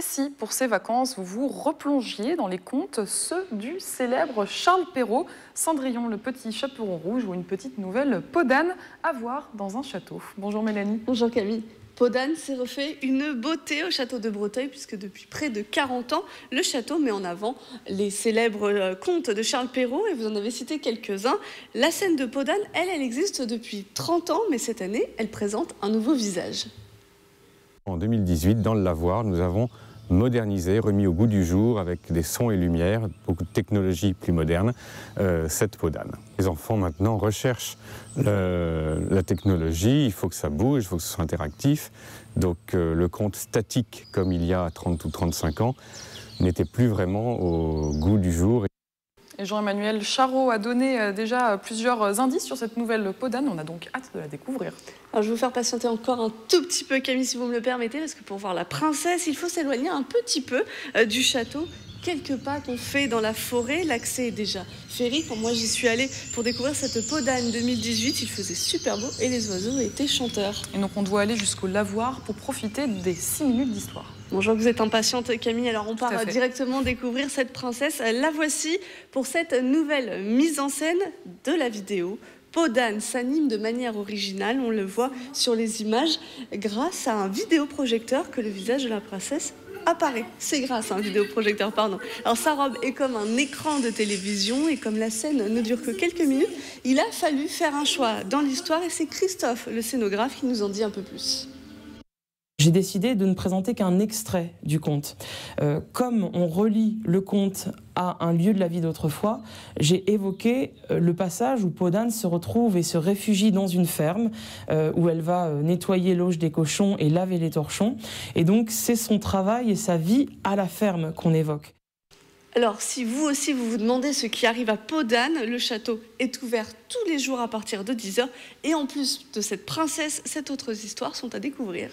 Et si, pour ces vacances, vous vous replongiez dans les contes, ceux du célèbre Charles Perrault, Cendrillon le petit chaperon rouge ou une petite nouvelle peau d'âne à voir dans un château. Bonjour Mélanie. Bonjour Camille. Peau d'âne s'est refait une beauté au château de Breteuil puisque depuis près de 40 ans, le château met en avant les célèbres contes de Charles Perrault et vous en avez cité quelques-uns. La scène de Peau d'âne, elle existe depuis 30 ans, mais cette année, elle présente un nouveau visage. En 2018, dans le lavoir, nous avons modernisé, remis au goût du jour avec des sons et lumières, beaucoup de technologies plus modernes, cette peau d'âne. Les enfants maintenant recherchent la technologie, il faut que ça bouge, il faut que ce soit interactif. Donc le conte statique, comme il y a 30 ou 35 ans, n'était plus vraiment au goût du jour. Et Jean-Emmanuel Charot a donné déjà plusieurs indices sur cette nouvelle peau d'âne. On a donc hâte de la découvrir. Alors, je vais vous faire patienter encore un tout petit peu, Camille, si vous me le permettez, parce que pour voir la princesse, il faut s'éloigner un petit peu du château. Quelques pas qu'on fait dans la forêt, l'accès est déjà féerique. Moi, j'y suis allée pour découvrir cette peau d'âne 2018. Il faisait super beau et les oiseaux étaient chanteurs. Et donc, on doit aller jusqu'au lavoir pour profiter des 6 minutes d'histoire. Bon, je vois que vous êtes impatiente, Camille, alors on part directement découvrir cette princesse. La voici pour cette nouvelle mise en scène de la vidéo. Peau d'âne s'anime de manière originale, on le voit sur les images, grâce à un vidéoprojecteur que le visage de la princesse apparaît. C'est grâce à un vidéoprojecteur, pardon. Alors sa robe est comme un écran de télévision et comme la scène ne dure que quelques minutes, il a fallu faire un choix dans l'histoire et c'est Christophe, le scénographe, qui nous en dit un peu plus. J'ai décidé de ne présenter qu'un extrait du conte. Comme on relie le conte à un lieu de la vie d'autrefois, j'ai évoqué le passage où Peau d'âne se retrouve et se réfugie dans une ferme où elle va nettoyer l'auge des cochons et laver les torchons. Et donc c'est son travail et sa vie à la ferme qu'on évoque. Alors, si vous aussi vous vous demandez ce qui arrive à Peau d'âne, le château est ouvert tous les jours à partir de 10 h. Et en plus de cette princesse, 7 autres histoires sont à découvrir.